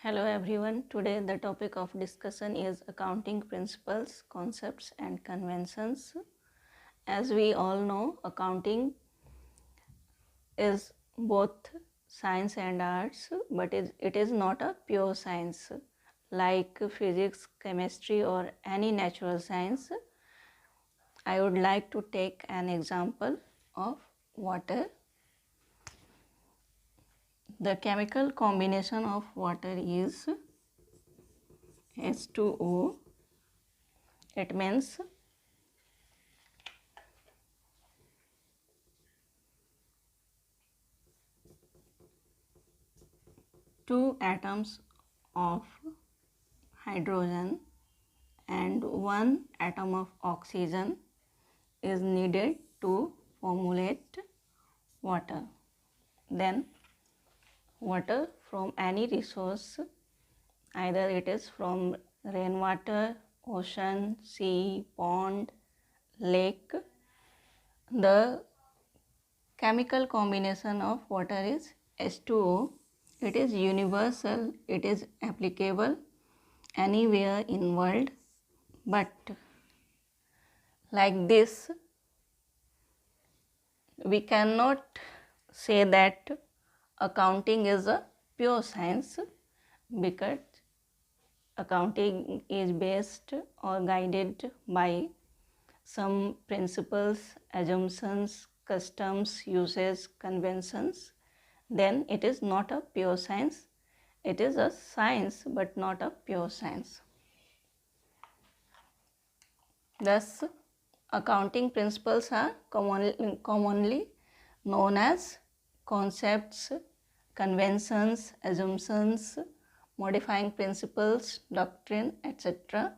Hello everyone. Today the topic of discussion is accounting principles, concepts and conventions. As we all know, accounting is both science and arts, but it is not a pure science like physics, chemistry or any natural science. I would like to take an example of water. The chemical combination of water is H2O. It means two atoms of hydrogen and one atom of oxygen is needed to formulate water. Then water from any resource, either it is from rainwater, ocean, sea, pond, lake. The chemical combination of water is H2O. It is universal, it is applicable anywhere in world, but like this we cannot say that accounting is a pure science, because accounting is based or guided by some principles, assumptions, customs, uses, conventions. Then it is not a pure science. It is a science but not a pure science. Thus, accounting principles are commonly known as concepts, conventions, assumptions, modifying principles, doctrine, etc.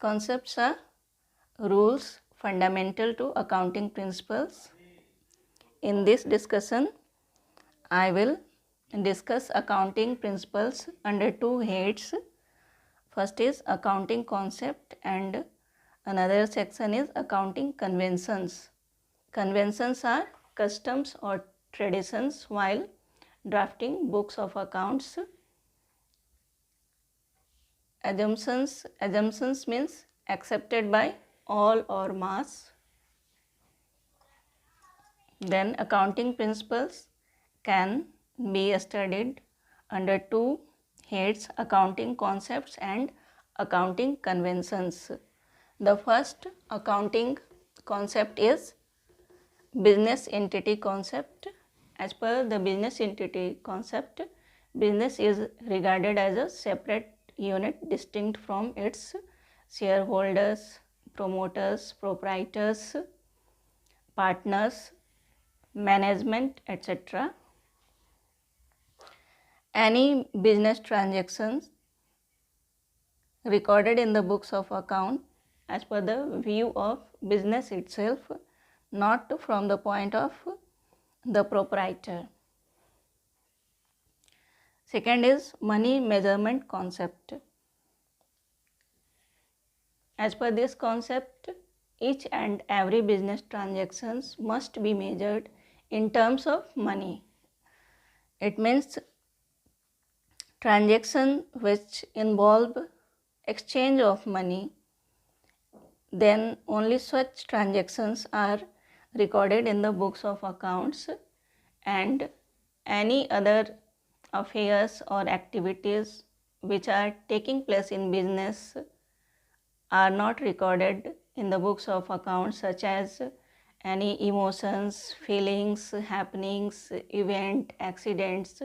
Concepts are rules fundamental to accounting principles. In this discussion, I will discuss accounting principles under two heads. First is accounting concept and another section is accounting conventions. Conventions are customs or traditions while drafting books of accounts. Assumptions means accepted by all or mass. Then accounting principles can be studied under two heads: accounting concepts and accounting conventions. The first accounting concept is business entity concept. As per the business entity concept, business is regarded as a separate unit distinct from its shareholders, promoters, proprietors, partners, management, etc. Any business transactions recorded in the books of account as per the view of business itself, not from the point of the proprietor. Second is money measurement concept. As per this concept, each and every business transactions must be measured in terms of money. It means transactions which involve exchange of money, then only such transactions are recorded in the books of accounts, and any other affairs or activities which are taking place in business are not recorded in the books of accounts, such as any emotions, feelings, happenings, event, accidents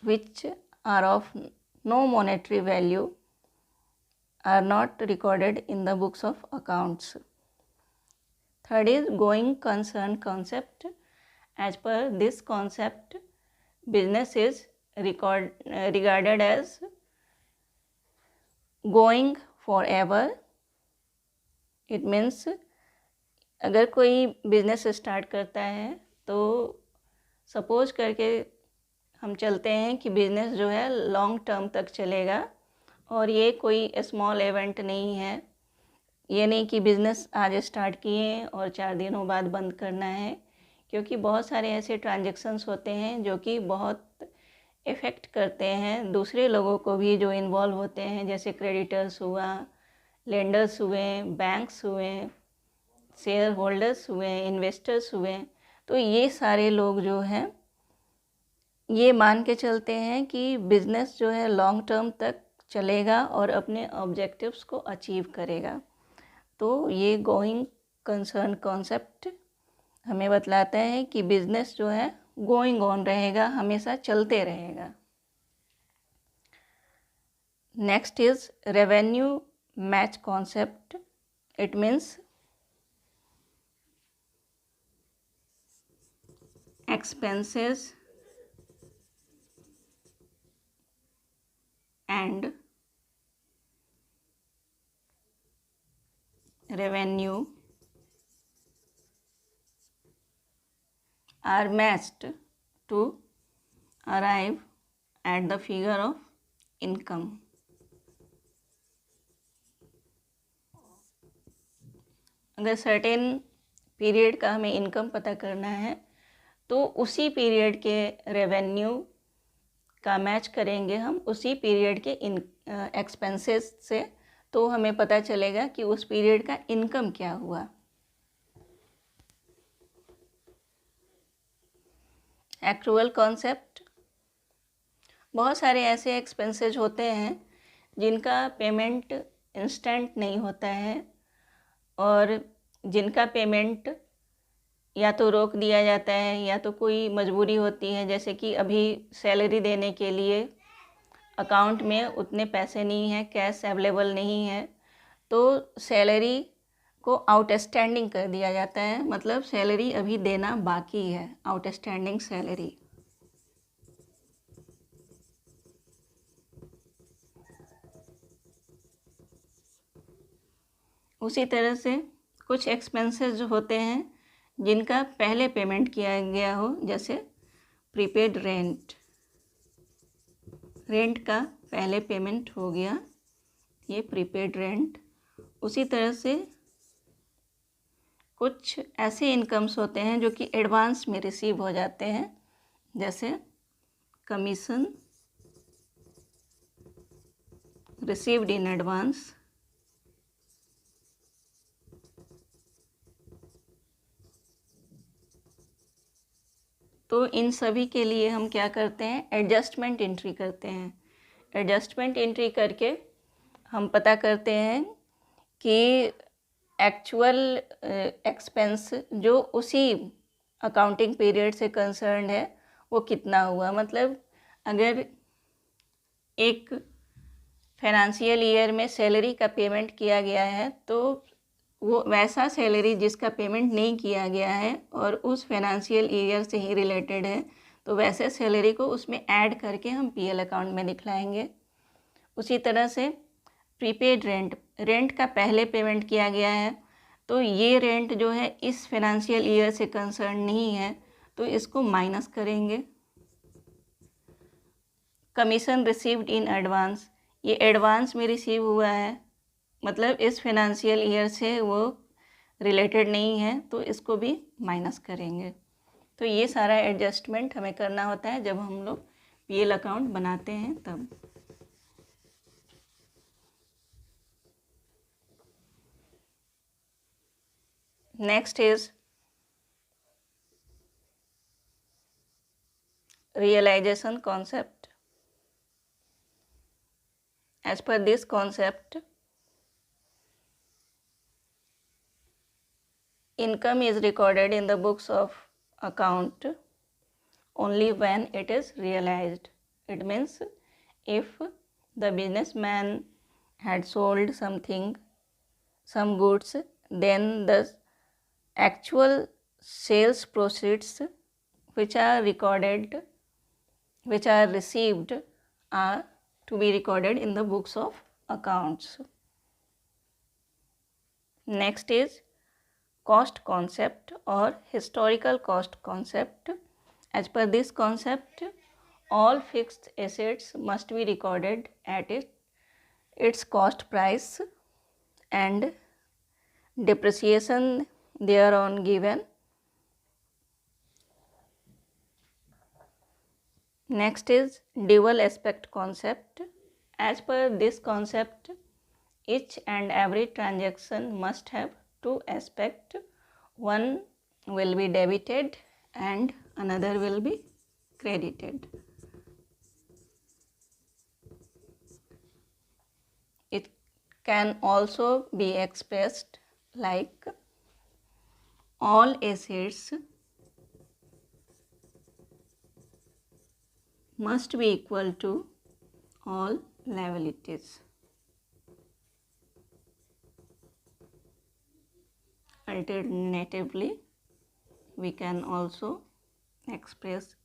which are of no monetary value are not recorded in the books of accounts. Third is going concern concept. As per this concept, business is regarded as going forever. It means अगर कोई business start करता है तो suppose करके हम चलते हैं कि बिजनेस जो है लॉन्ग टर्म तक चलेगा, और ये कोई स्मॉल इवेंट नहीं है। ये नहीं कि बिज़नेस आज स्टार्ट किए और 4 दिनों बाद बंद करना है, क्योंकि बहुत सारे ऐसे ट्रांजेक्शन्स होते हैं जो कि बहुत इफ़ेक्ट करते हैं दूसरे लोगों को भी जो इन्वॉल्व होते हैं, जैसे क्रेडिटर्स हुआ, लेंडर्स हुए, बैंक्स हुए, शेयर होल्डर्स हुए, इन्वेस्टर्स हुए। तो ये सारे लोग जो हैं ये मान के चलते हैं कि बिज़नेस जो है लॉन्ग टर्म तक चलेगा और अपने ऑब्जेक्टिव्स को अचीव करेगा। तो ये गोइंग कंसर्न कॉन्सेप्ट हमें बतलाता है कि बिज़नेस जो है गोइंग ऑन रहेगा, हमेशा चलते रहेगा। Next is revenue match concept. It means expenses and revenue are matched to arrive at the figure of income. अगर सर्टेन पीरियड का हमें इनकम पता करना है तो उसी पीरियड के रेवेन्यू का मैच करेंगे हम उसी पीरियड के एक्सपेंसेस से, तो हमें पता चलेगा कि उस पीरियड का इनकम क्या हुआ। एक्रूअल कॉन्सेप्ट, बहुत सारे ऐसे एक्सपेंसेस होते हैं जिनका पेमेंट इंस्टेंट नहीं होता है और जिनका पेमेंट या तो रोक दिया जाता है या तो कोई मजबूरी होती है, जैसे कि अभी सैलरी देने के लिए अकाउंट में उतने पैसे नहीं हैं, कैश अवेलेबल नहीं है, तो सैलरी को आउटस्टैंडिंग कर दिया जाता है, मतलब सैलरी अभी देना बाकी है, आउटस्टैंडिंग सैलरी। उसी तरह से कुछ एक्सपेंसेस जो होते हैं जिनका पहले पेमेंट किया गया हो, जैसे प्रीपेड रेंट, रेंट का पहले पेमेंट हो गया, ये प्रीपेड रेंट। उसी तरह से कुछ ऐसे इनकम्स होते हैं जो कि एडवांस में रिसीव हो जाते हैं, जैसे कमीशन रिसीव्ड इन एडवांस। तो इन सभी के लिए हम क्या करते हैं, एडजस्टमेंट एंट्री करते हैं। एडजस्टमेंट एंट्री करके हम पता करते हैं कि एक्चुअल एक्सपेंस जो उसी अकाउंटिंग पीरियड से कंसर्न है वो कितना हुआ। मतलब अगर एक फाइनेंशियल ईयर में सैलरी का पेमेंट किया गया है तो वो वैसा सैलरी जिसका पेमेंट नहीं किया गया है और उस फाइनेंशियल ईयर से ही रिलेटेड है, तो वैसे सैलरी को उसमें ऐड करके हम पीएल अकाउंट में दिखलाएंगे। उसी तरह से प्रीपेड रेंट, रेंट का पहले पेमेंट किया गया है तो ये रेंट जो है इस फाइनेंशियल ईयर से कंसर्न नहीं है, तो इसको माइनस करेंगे। कमीशन रिसीव्ड इन एडवांस, ये एडवांस में रिसीव हुआ है, मतलब इस फाइनेंशियल ईयर से वो रिलेटेड नहीं है, तो इसको भी माइनस करेंगे। तो ये सारा एडजस्टमेंट हमें करना होता है जब हम लोग पीएल अकाउंट बनाते हैं तब। Next is realisation concept. As per this concept, income is recorded in the books of account only when it is realized. It means if the businessman had sold something, some goods, then the actual sales proceeds which are recorded, which are received, are to be recorded in the books of accounts. Next is cost concept or historical cost concept. As per this concept, all fixed assets must be recorded at its cost price and depreciation thereon given. Next is dual aspect concept. As per this concept, each and every transaction must have two aspects. One will be debited and another will be credited. It can also be expressed like all assets must be equal to all liabilities. Alternatively, we can also express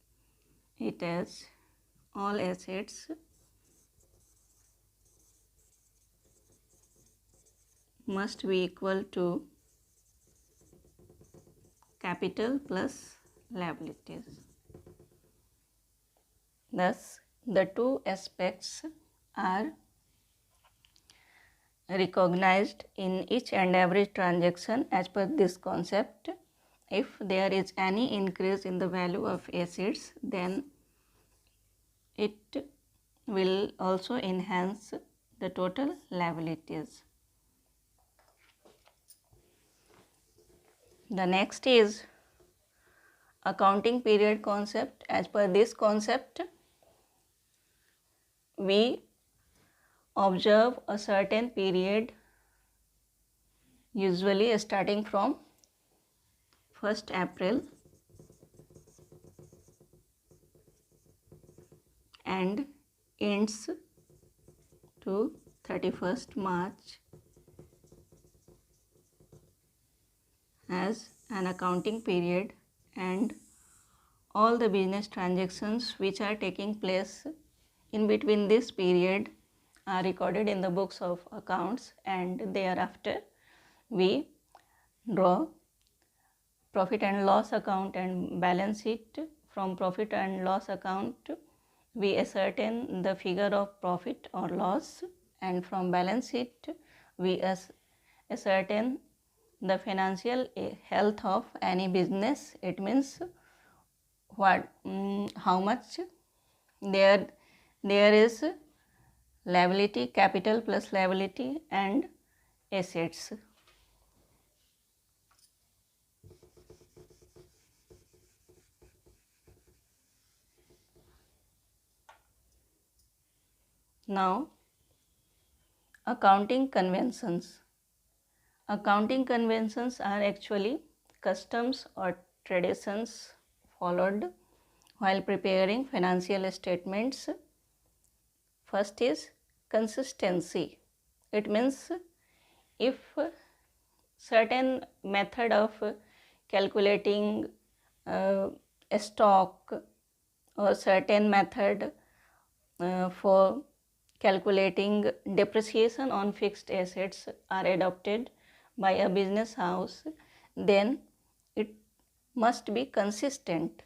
it as all assets must be equal to capital plus liabilities. Thus, the two aspects are recognized in each and every transaction as per this concept. If there is any increase in the value of assets, then it will also enhance the total liabilities. The next is accounting period concept. As per this concept, we observe a certain period, usually starting from 1st April and ends to 31st March as an accounting period, and all the business transactions which are taking place in between this period are recorded in the books of accounts, and thereafter we draw profit and loss account and balance sheet. From profit and loss account we ascertain the figure of profit or loss, and from balance sheet we ascertain the financial health of any business. It means how much there is liability, capital plus liability, and assets. Now, accounting conventions. Accounting conventions are actually customs or traditions followed while preparing financial statements. First is consistency. It means if certain method of calculating stock or certain method for calculating depreciation on fixed assets are adopted by a business house, then it must be consistent.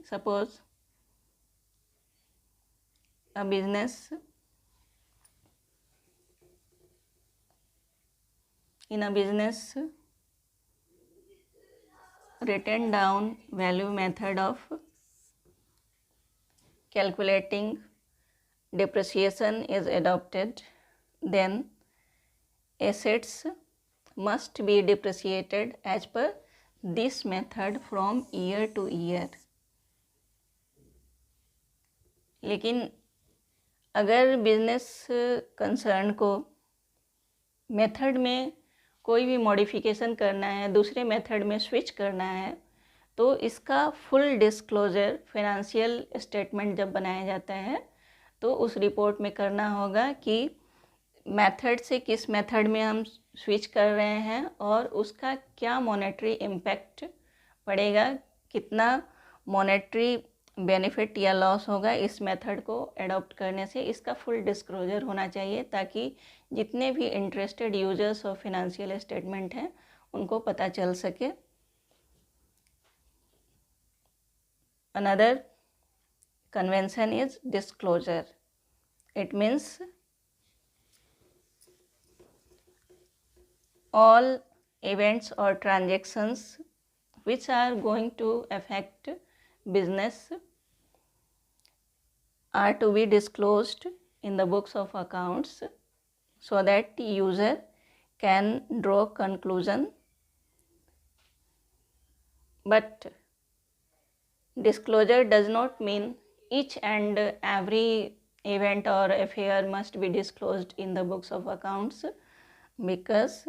Suppose a business, in a business written down value method of calculating depreciation is adopted, then assets must be depreciated as per this method from year to year. लेकिन अगर business concern को method में कोई भी modification करना है, दूसरे method में स्विच करना है, तो इसका फुल डिस्क्लोजर फाइनेंशियल स्टेटमेंट जब बनाया जाता है तो उस रिपोर्ट में करना होगा कि मेथड से किस मेथड में हम स्विच कर रहे हैं और उसका क्या मॉनेटरी इम्पैक्ट पड़ेगा, कितना मॉनेटरी बेनिफिट या लॉस होगा इस मेथड को एडॉप्ट करने से। इसका फुल डिस्क्लोजर होना चाहिए ताकि जितने भी interested users of financial statement हैं उनको पता चल सके। Another convention is disclosure. It means all events or transactions which are going to affect business are to be disclosed in the books of accounts so that the user can draw conclusion. But disclosure does not mean each and every event or affair must be disclosed in the books of accounts, because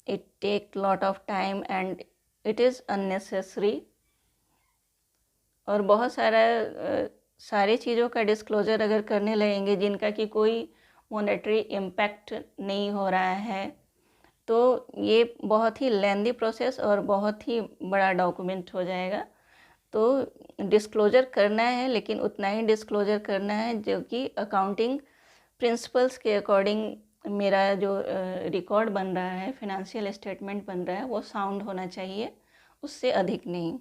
it takes lot of time and it is unnecessary. और बहुत सारी चीज़ों का disclosure अगर करने लगेंगे जिनका कि कोई मॉनेटरी इम्पैक्ट नहीं हो रहा है, तो ये बहुत ही लेंदी प्रोसेस और बहुत ही बड़ा डॉक्यूमेंट हो जाएगा। तो डिस्क्लोजर करना है, लेकिन उतना ही डिस्क्लोजर करना है जो कि अकाउंटिंग प्रिंसिपल्स के अकॉर्डिंग मेरा जो रिकॉर्ड बन रहा है, फिनेंशियल स्टेटमेंट बन रहा है, वो साउंड होना चाहिए, उससे अधिक नहीं।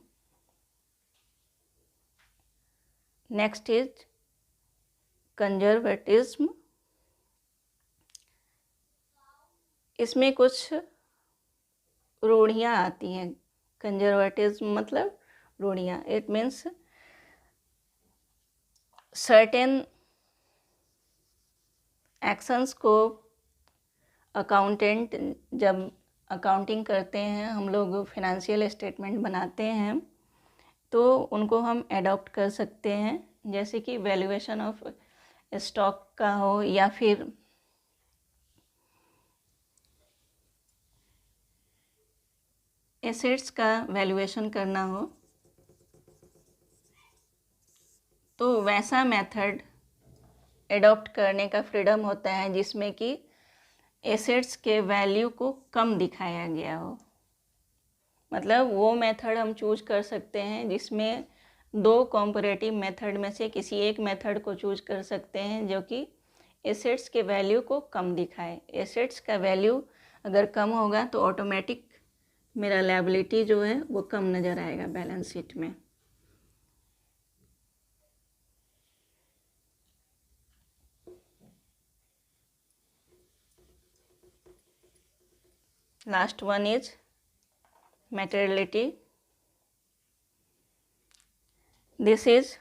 Next is conservatism. इसमें कुछ रूढ़ियाँ आती हैं। कंजर्वेटिज्म मतलब रूढ़ियाँ, इट मीन्स सर्टेन एक्शंस को अकाउंटेंट जब अकाउंटिंग करते हैं, हम लोग फिनेंशियल स्टेटमेंट बनाते हैं, तो उनको हम एडॉप्ट कर सकते हैं। जैसे कि वैल्यूएशन ऑफ स्टॉक का हो या फिर एसेट्स का वैल्यूएशन करना हो, तो वैसा मेथड एडॉप्ट करने का फ्रीडम होता है जिसमें कि एसेट्स के वैल्यू को कम दिखाया गया हो। मतलब वो मेथड हम चूज कर सकते हैं जिसमें दो कॉम्परेटिव मेथड में से किसी एक मेथड को चूज कर सकते हैं जो कि एसेट्स के वैल्यू को कम दिखाए। एसेट्स का वैल्यू अगर कम होगा तो ऑटोमेटिक मेरा लायबिलिटी जो है वो कम नज़र आएगा बैलेंस शीट में। Last one is materiality. This is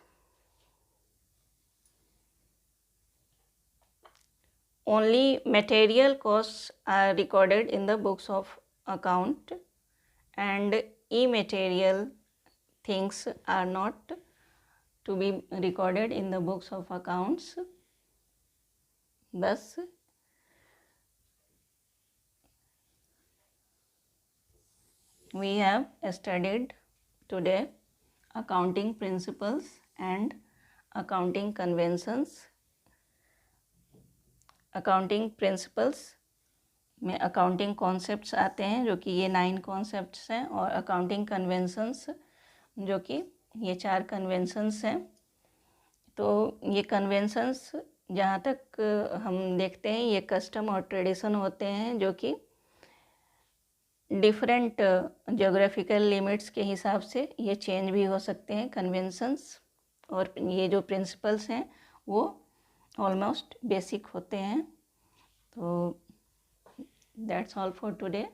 only material costs are recorded in the books of account and immaterial things are not to be recorded in the books of accounts. Thus we have studied today accounting principles and accounting conventions. Accounting principles में accounting concepts आते हैं जो कि ये 9 concepts हैं, और accounting conventions जो कि ये 4 कन्वेंशंस हैं। तो ये कन्वेंशंस जहाँ तक हम देखते हैं ये कस्टम और ट्रेडिशन होते हैं जो कि डिफरेंट ज्योग्राफिकल लिमिट्स के हिसाब से ये चेंज भी हो सकते हैं कन्वेंशंस, और ये जो प्रिंसिपल्स हैं वो ऑलमोस्ट बेसिक होते हैं। तो that's all for today.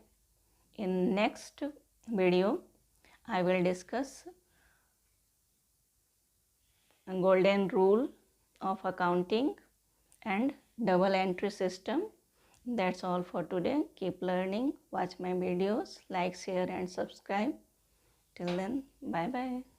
In next video I will discuss golden rule of accounting and double entry system. That's all for today. Keep learning, watch my videos, like, share and subscribe. Till then, bye bye.